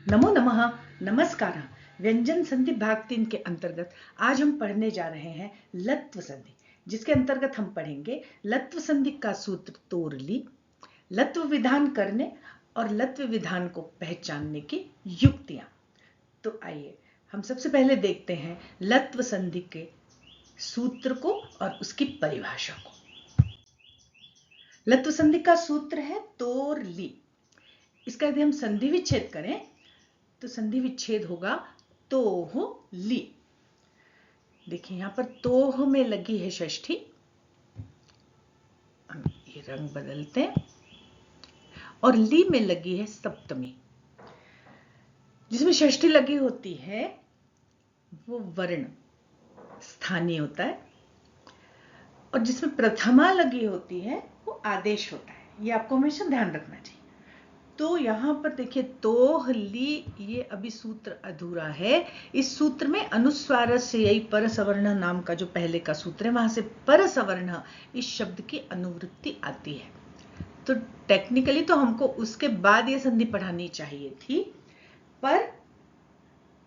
नमो नमः। नमस्कार। व्यंजन संधि भाग 3 के अंतर्गत आज हम पढ़ने जा रहे हैं लत्व संधि, जिसके अंतर्गत हम पढ़ेंगे लत्व संधि का सूत्र तोड़ ली, लत्व विधान करने और लत्व विधान को पहचानने की युक्तियां। तो आइए हम सबसे पहले देखते हैं लत्व संधि के सूत्र को और उसकी परिभाषा को। लत्व संधि का सूत्र है तोड़ ली। इसका यदि हम संधि विच्छेद करें तो संधि विच्छेद होगा तोह ली। देखिए यहां पर तोह में लगी है षष्ठी, हम ये रंग बदलते हैं, और ली में लगी है सप्तमी। जिसमें षष्ठी लगी होती है वो वर्ण स्थानीय होता है, और जिसमें प्रथमा लगी होती है वो आदेश होता है। ये आपको हमेशा ध्यान रखना चाहिए। तो यहां पर देखिए तोह ली, ये अभी सूत्र अधूरा है। इस सूत्र में अनुस्वारस्ययी परसवर्ण नाम का जो पहले का सूत्र है, वहां से परसवर्ण इस शब्द की अनुवृत्ति आती है। तो टेक्निकली तो हमको उसके बाद ये संधि पढ़ानी चाहिए थी, पर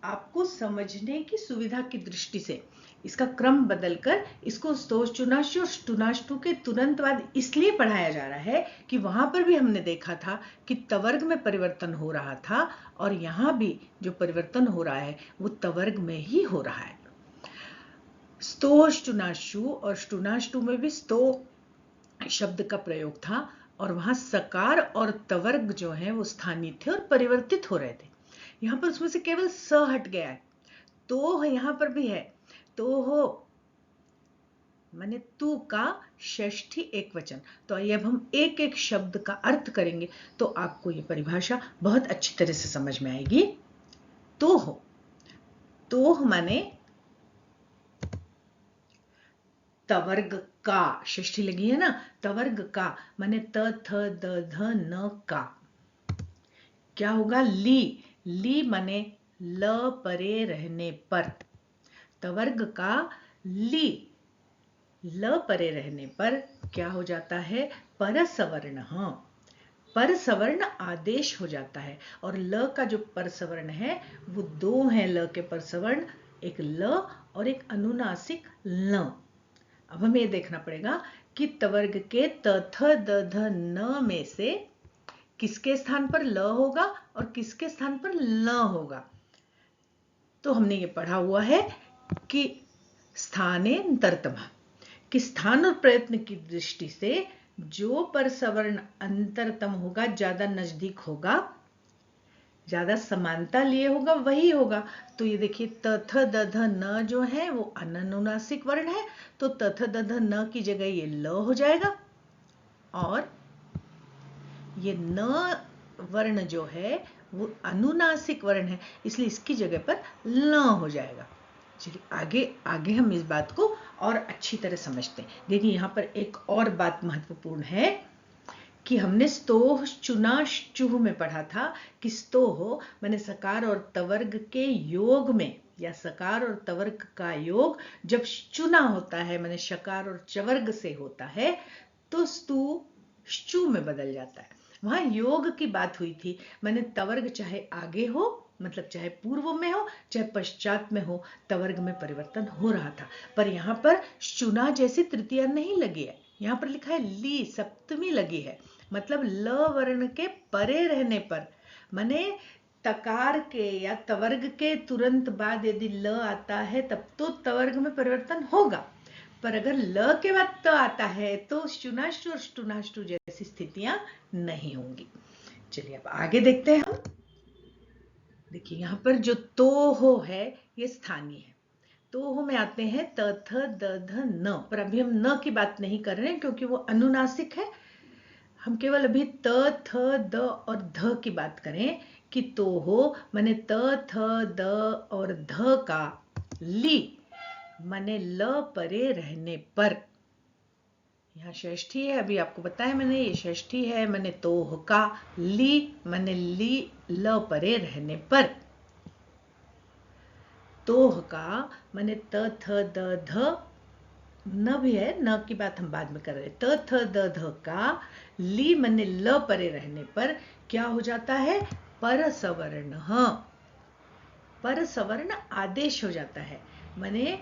आपको समझने की सुविधा की दृष्टि से इसका क्रम बदलकर इसको स्तोश्चुनाश्चु और स्टुनाष्टु के तुरंत बाद इसलिए पढ़ाया जा रहा है कि वहां पर भी हमने देखा था कि तवर्ग में परिवर्तन हो रहा था, और यहां भी जो परिवर्तन हो रहा है वो तवर्ग में ही हो रहा है। स्तोश्चुनाश्चु और स्टुनाष्टु में भी स्तो शब्द का प्रयोग था, और वहां सकार और तवर्ग जो है वो स्थानीय थे और परिवर्तित हो रहे थे। यहां पर उसमें से केवल स हट गया है। तो यहां पर भी है, तो हो माने तू का षष्ठी एक वचन। तो आइए अब हम एक एक शब्द का अर्थ करेंगे, तो आपको ये परिभाषा बहुत अच्छी तरह से समझ में आएगी। तो माने तवर्ग का, षष्ठी लगी है ना, तवर्ग का माने त थ द ध न का। क्या होगा? ली माने ल परे रहने पर। तवर्ग का ली ल परे रहने पर क्या हो जाता है? परसवर्ण। परसवर्ण आदेश हो जाता है, और ल का जो परसवर्ण है वो दो हैं ल के परसवर्ण, एक ल और एक अनुनासिक ल। अब हमें ये देखना पड़ेगा कि तवर्ग के त थ द ध न में से किसके स्थान पर ल होगा और किसके स्थान पर ल होगा। तो हमने ये पढ़ा हुआ है कि स्थानेंतरतम, कि स्थान और प्रयत्न की दृष्टि से जो परसवर्ण अंतरतम होगा, ज्यादा नजदीक होगा, ज्यादा समानता लिए होगा, वही होगा। तो ये देखिए त थ द ध न जो है वो अनुनासिक वर्ण है, तो त थ द ध न की जगह ये ल हो जाएगा, और ये न वर्ण जो है वो अनुनासिक वर्ण है, इसलिए इसकी जगह पर ल हो जाएगा। चलिए आगे आगे हम इस बात को और अच्छी तरह समझते हैं। देखिए यहां पर एक और बात महत्वपूर्ण है कि हमने स्तोह चुनाश्चुह में पढ़ा था कि स्तोह माने सकार और तवर्ग के योग में, या सकार और तवर्ग का योग जब चुना होता है माने शकार और चवर्ग से होता है, तो स्तु श्चु में बदल जाता है। वहां योग की बात हुई थी, माने तवर्ग चाहे आगे हो, मतलब चाहे पूर्व में हो चाहे पश्चात में हो, तवर्ग में परिवर्तन हो रहा था। पर यहां पर चुना जैसी तृतीया नहीं लगी है, यहां पर लिखा है ली, सप्तमी लगी है। मतलब ल वर्ण के परे रहने पर, माने तकार के या तवर्ग के तुरंत बाद यदि ल आता है तब तो तवर्ग में परिवर्तन होगा, पर अगर ल के बाद त आता है तो शुनाष्टु और स्टुनाष्टु जैसी स्थितियां नहीं होंगी। चलिए अब आगे देखते हैं हम। देखिए यहां पर जो तो हो है ये स्थानीय है। तो में आते हैं त थ द ध न, पर अभी हम न की बात नहीं कर रहे हैं क्योंकि वो अनुनासिक है। हम केवल अभी त थ द और ध की बात करें कि तो हो माने त थ द और ध का ली माने ल परे रहने पर। यहाँ षष्ठी है, अभी आपको बताया मैंने, ये षष्ठी है, मैंने तोह का ली माने ली ल परे रहने पर। तोह का माने त थ द ध, न भी है, न की बात हम बाद में कर रहे। त थ द ध का ली माने ल परे रहने पर क्या हो जाता है? परसवर्ण, परसवर्ण आदेश हो जाता है, माने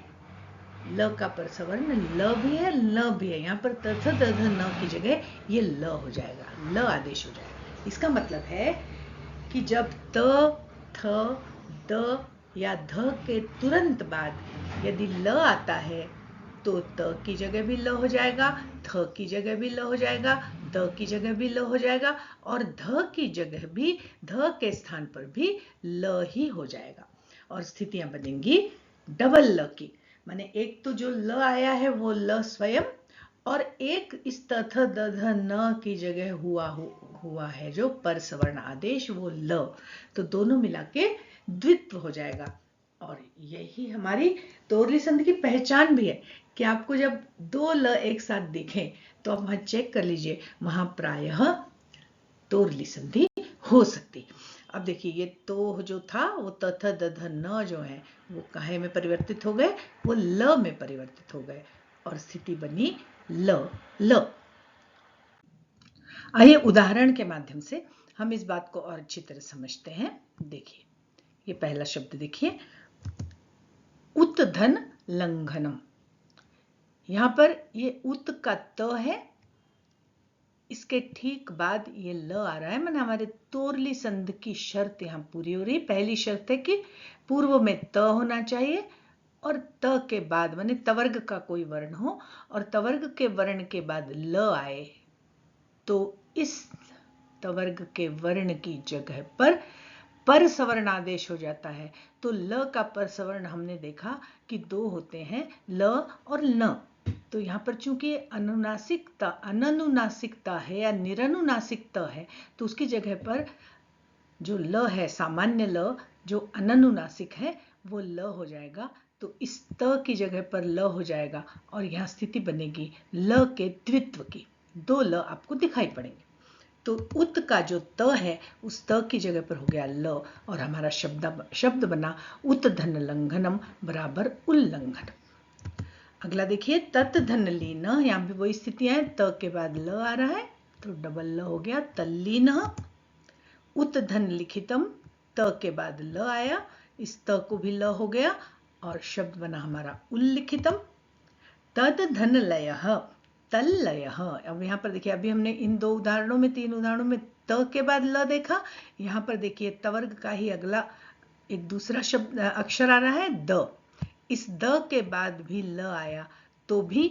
ल का परसवर्ण ल भी है, ल भी है, यहाँ पर तथ दध न की जगह ये ल हो जाएगा, ल आदेश हो जाएगा। इसका मतलब है कि जब त, थ, द या ध के तुरंत बाद यदि ल आता है तो त की जगह भी ल हो जाएगा, थ की जगह भी ल हो जाएगा, द की जगह भी ल हो जाएगा, और ध की जगह भी, ध के स्थान पर भी ल ही हो जाएगा। और स्थितियां बनेंगी डबल ल की, माने एक तो जो ल आया है वो ल स्वयं, और एक इस तथ दध न की जगह हुआ है जो परसवर्ण आदेश, वो ल, तो दोनों मिला के द्वित्व हो जाएगा। और यही हमारी तोरली संधि की पहचान भी है कि आपको जब दो ल एक साथ दिखें तो आप वहां चेक कर लीजिए, वहां प्रायः तोरली संधि हो सकती। अब देखिए ये तो जो था वो तथ दध न जो है वो काहे में परिवर्तित हो गए, वो ल में परिवर्तित हो गए, और स्थिति बनी ल ल। आइए उदाहरण के माध्यम से हम इस बात को और अच्छी तरह समझते हैं। देखिए ये पहला शब्द देखिए, उत्धन लंघनम। यहां पर ये उत का त है, इसके ठीक बाद ये ल आ रहा है, माने हमारे तोरली संधि की शर्त यहां पूरी हो रही। पहली शर्त है कि पूर्व में त होना चाहिए और त के बाद माने तवर्ग का कोई वर्ण हो और तवर्ग के वर्ण के बाद ल आए, तो इस तवर्ग के वर्ण की जगह पर परसवर्ण आदेश हो जाता है। तो ल का परसवर्ण हमने देखा कि दो होते हैं, ल और न। तो यहाँ पर चूंकि अननुनासिकता है या निरनुनासिकता है, तो उसकी जगह पर जो ल है, सामान्य ल जो अननुनासिक है, वो ल हो जाएगा। तो इस त की जगह पर ल हो जाएगा और यहाँ स्थिति बनेगी ल के द्वित्व की, दो ल आपको दिखाई पड़ेंगे। तो उत का जो त है उस त की जगह पर हो गया ल, और हमारा शब्द बना उत्धन लंघनम बराबर उल्लंघन। अगला देखिए तत् धन लीन, यहाँ भी वही स्थितियां हैं, त के बाद ल आ रहा है तो डबल ल हो गया तल्लीन। उत धन लिखितम, त के बाद ल आया, इस त को भी ल हो गया और शब्द बना हमारा उल्लिखितम। तद धन लय, तल्लय। अब यहाँ पर देखिए अभी हमने इन दो उदाहरणों में, तीन उदाहरणों में त के बाद ल देखा, यहाँ पर देखिए तवर्ग का ही अगला एक दूसरा शब्द अक्षर आ रहा है द, इस द के बाद भी ल आया तो भी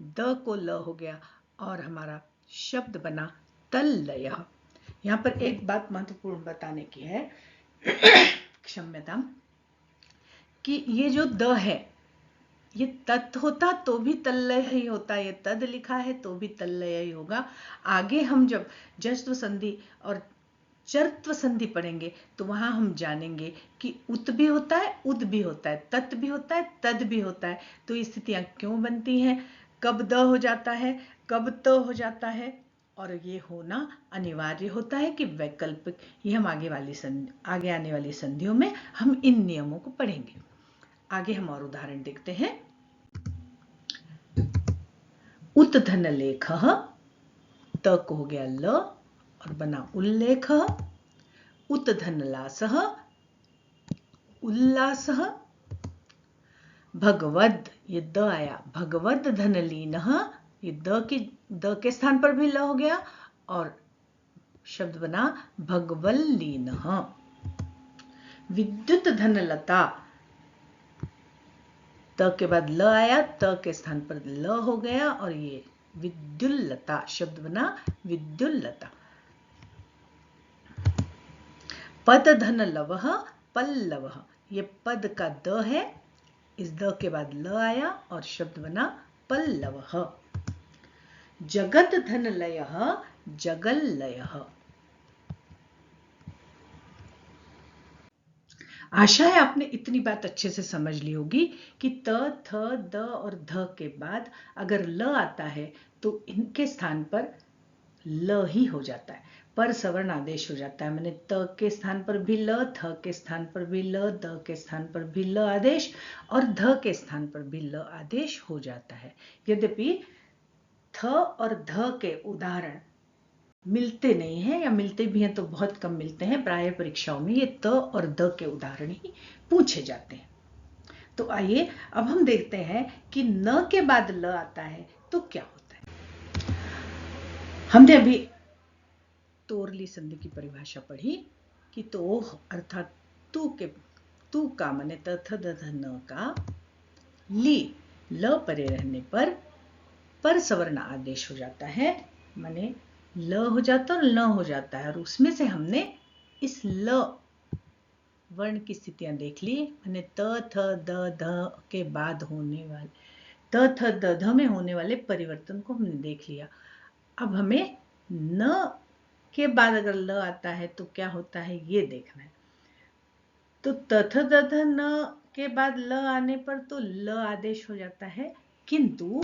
द को ल हो गया और हमारा शब्द बना तल्लय। यहाँ पर एक बात महत्वपूर्ण बताने की है, क्षम्यता, कि ये जो द है ये तत् होता तो भी तल्लय ही होता, ये तद लिखा है तो भी तल्लय ही होगा। आगे हम जब जस्व संधि और चर्त्व संधि पढ़ेंगे तो वहां हम जानेंगे कि उत भी होता है, उद भी होता है, तत् भी होता है, तद भी होता है। तो ये स्थितियां क्यों बनती हैं, कब द हो जाता है, कब त हो जाता है, और ये होना अनिवार्य होता है कि वैकल्पिक। ये हम आगे आने वाली संधियों में हम इन नियमों को पढ़ेंगे। आगे हम और उदाहरण देखते हैं। उत्धन लेख, त को हो गया ल और बना उल्लेख। उत्धन लास, उल्लास। भगवद, ये द आया, भगवद धन लीन, ये द के स्थान पर भी ल हो गया और शब्द बना भगवल्लीन। विद्युत धन लता, त के बाद ल आया, त के स्थान पर ल हो गया और ये विद्युल्लता, शब्द बना विद्युल्लता। पद धन लवः, पल्लवः, ये पद का द है, इस द के बाद ल आया और शब्द बना पल्लवः। जगत धन लयः, जगल्लयः। आशा है आपने इतनी बात अच्छे से समझ ली होगी कि त, थ, द और ध के बाद अगर ल आता है तो इनके स्थान पर ल ही हो जाता है, पर सवर्ण आदेश हो जाता है। मैंने त के स्थान पर भी ल, थ के स्थान पर भी ल, द के स्थान पर भी ल आदेश और ध के स्थान पर भी ल आदेश हो जाता है। यद्यपि थ और ध के उदाहरण मिलते नहीं हैं, या मिलते भी हैं तो बहुत कम मिलते हैं। प्राय परीक्षाओं में ये त और द के उदाहरण ही पूछे जाते हैं। तो आइए अब हम देखते हैं कि न के बाद ल आता है तो क्या होता है। हमने अभी तोरली संधि की परिभाषा पढ़ी कि तोह अर्थात तू का माने तथ दध न का, ली ल परे रहने पर सवर्ण आदेश हो जाता है, माने ल हो जाता है और ल हो जाता है। और उसमें से हमने इस ल वर्ण की स्थितियां देख ली, माने त थ द ध के बाद होने वाले त थ द ध में होने वाले परिवर्तन को हमने देख लिया। अब हमें न के बाद अगर ल आता है तो क्या होता है ये देखना है। तो तथ दध न के बाद ल आने पर तो ल आदेश हो जाता है, किंतु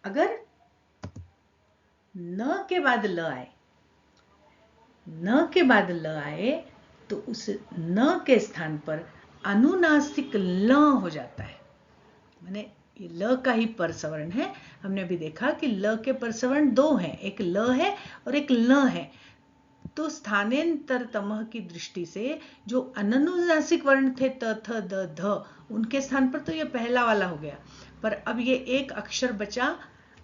अगर न के बाद ल आए, न के बाद ल आए तो उस न के स्थान पर अनुनासिक ल हो जाता है। माने ये ल का ही परसवर्ण है। हमने अभी देखा कि ल के परसवर्ण दो हैं, एक ल है और एक ल है। तो स्थानांतरतमः की दृष्टि से जो अनुनासिक वर्ण थे त थ द ध, उनके स्थान पर तो ये पहला वाला हो गया, पर अब ये एक अक्षर बचा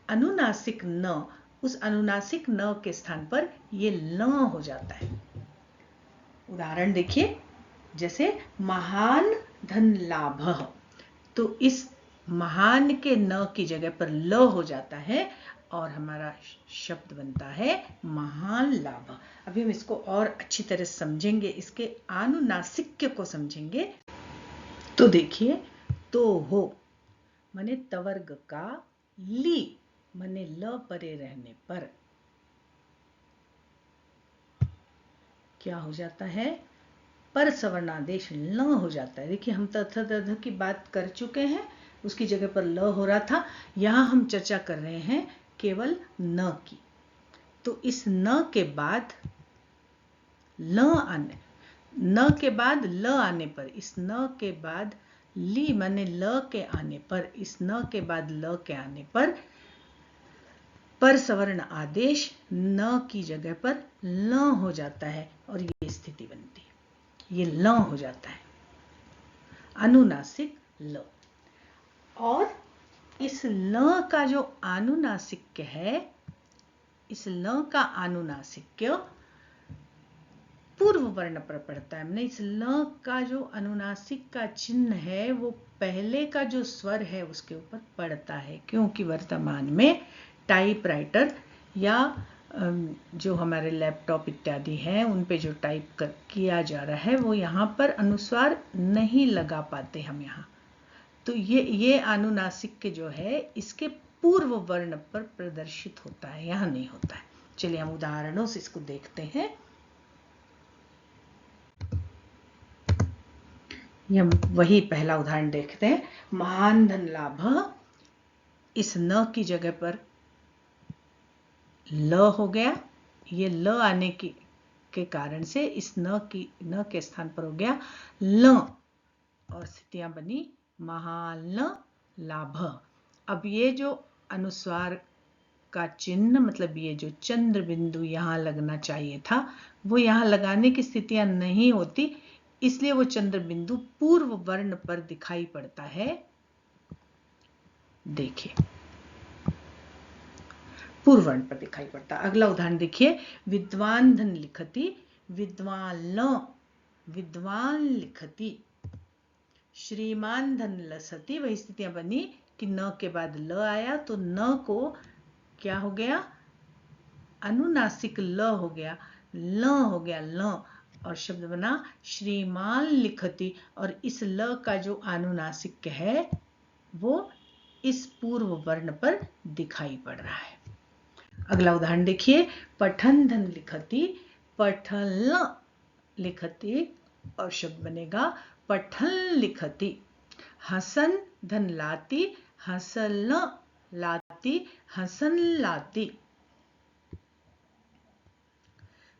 अनुनासिक न, उस अनुनासिक न के स्थान पर ये ल हो जाता है। उदाहरण देखिए, जैसे महान धन लाभ, तो इस महान के न की जगह पर ल हो जाता है और हमारा शब्द बनता है महान लाभ। अभी हम इसको और अच्छी तरह समझेंगे, इसके आनुनासिक्य को समझेंगे। तो देखिए, तो हो माने तवर्ग का, ली माने ल परे रहने पर क्या हो जाता है, पर सवर्णादेश ल हो जाता है। देखिए हम तथ दध की बात कर चुके हैं, उसकी जगह पर ल हो रहा था। यहां हम चर्चा कर रहे हैं केवल न की। तो इस न के बाद ल आने, न के बाद ल आने पर, इस न के बाद ली माने ल के आने पर, इस न के बाद ल के आने पर सवर्ण आदेश न की जगह पर ल हो जाता है और ये स्थिति बनती है, ये ल हो जाता है, अनुनासिक ल। और इस ल का जो आनुनासिक्य है, इस ल का आनुनासिक्य पूर्व वर्ण पर पड़ता है। मैंने इस ल का जो अनुनासिक का चिन्ह है वो पहले का जो स्वर है उसके ऊपर पड़ता है, क्योंकि वर्तमान में टाइपराइटर या जो हमारे लैपटॉप इत्यादि हैं उन पे जो टाइप किया जा रहा है वो यहाँ पर अनुस्वार नहीं लगा पाते हम यहाँ। तो ये आनुनासिक जो है इसके पूर्व वर्ण पर प्रदर्शित होता है, यहाँ नहीं होता है। चलिए हम उदाहरणों से इसको देखते हैं। हम वही पहला उदाहरण देखते हैं। महान धन लाभ, इस न की जगह पर ल हो गया, ये ल आने के कारण से इस न के स्थान पर हो गया ल और स्थितियां बनी महान लाभ। अब ये जो अनुस्वार का चिन्ह, मतलब ये जो चंद्र बिंदु यहां लगना चाहिए था वो यहां लगाने की स्थितियां नहीं होती, इसलिए वो चंद्र बिंदु पूर्व वर्ण पर दिखाई पड़ता है। देखिए पूर्व वर्ण पर दिखाई पड़ता। अगला उदाहरण देखिए, विद्वान धन लिखती, विद्वान लिखती, श्रीमान धन लसती। वही स्थितियां बनी कि न के बाद ल आया तो न को क्या हो गया, अनुनासिक ल हो गया, ल हो गया ल, और शब्द बना श्रीमान लिखती। और इस ल का जो आनुनासिक है वो इस पूर्व वर्ण पर दिखाई पड़ रहा है। अगला उदाहरण देखिए, पठन धन लिखती, पठल लिखती और शब्द बनेगा पठल लिखती। हसन धन लाती, हसल लाती, हसन लाती।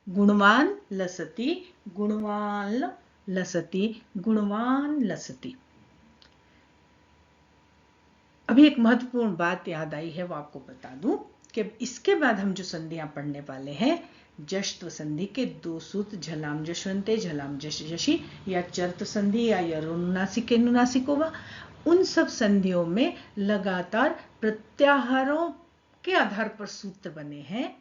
गुणवान लसती, गुणवान लसती, गुणवान लसती। अभी एक महत्वपूर्ण बात याद आई है, वो आपको बता दूं इसके बाद हम जो संधियां पढ़ने वाले हैं, जश्त्व संधि के 2 सूत्र झलाम जशवंते झलाम जश जशी या चर्त संधि या यरोनुनासिके नुनासिकोवा, उन सब संधियों में लगातार प्रत्याहारों के आधार पर सूत्र बने हैं।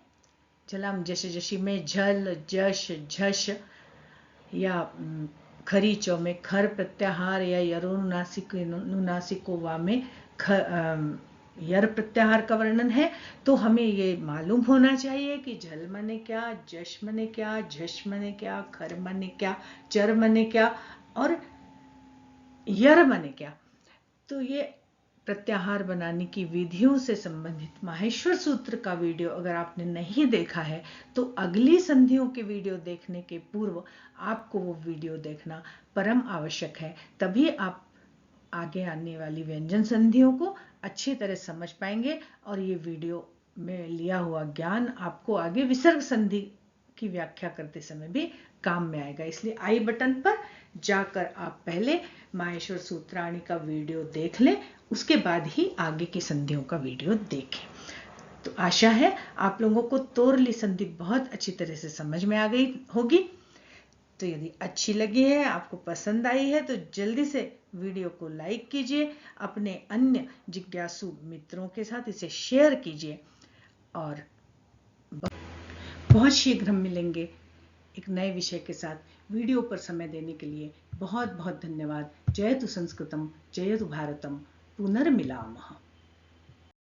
झलाम जश जशी में झल जश झश या खरी चौ में खर प्रत्याहार या यरोनुनासिकोवा में यर प्रत्याहार का वर्णन है। तो हमें ये मालूम होना चाहिए कि झल मने क्या, जश मने क्या, झश मने क्या, खर मने क्या, चर मने क्या और यर मने क्या। तो ये प्रत्याहार बनाने की विधियों से संबंधित माहेश्वर सूत्र का वीडियो अगर आपने नहीं देखा है तो अगली संधियों के वीडियो देखने के पूर्व आपको वो वीडियो देखना परम आवश्यक है। तभी आप आगे आने वाली व्यंजन संधियों को अच्छी तरह समझ पाएंगे और ये वीडियो में लिया हुआ ज्ञान आपको आगे विसर्ग संधि की व्याख्या करते समय भी काम में आएगा। इसलिए आई बटन पर जाकर आप पहले माहेश्वर सूत्राणी का वीडियो देख लें, उसके बाद ही आगे की संधियों का वीडियो देखें। तो आशा है आप लोगों को तोरली संधि बहुत अच्छी तरह से समझ में आ गई होगी। तो यदि अच्छी लगी है, आपको पसंद आई है, तो जल्दी से वीडियो को लाइक कीजिए, अपने अन्य जिज्ञासु मित्रों के साथ इसे शेयर कीजिए और बहुत शीघ्र हम मिलेंगे एक नए विषय के साथ। वीडियो पर समय देने के लिए बहुत बहुत धन्यवाद। जयतु संस्कृतम जयतु भारतम, पुनर्मिलामः।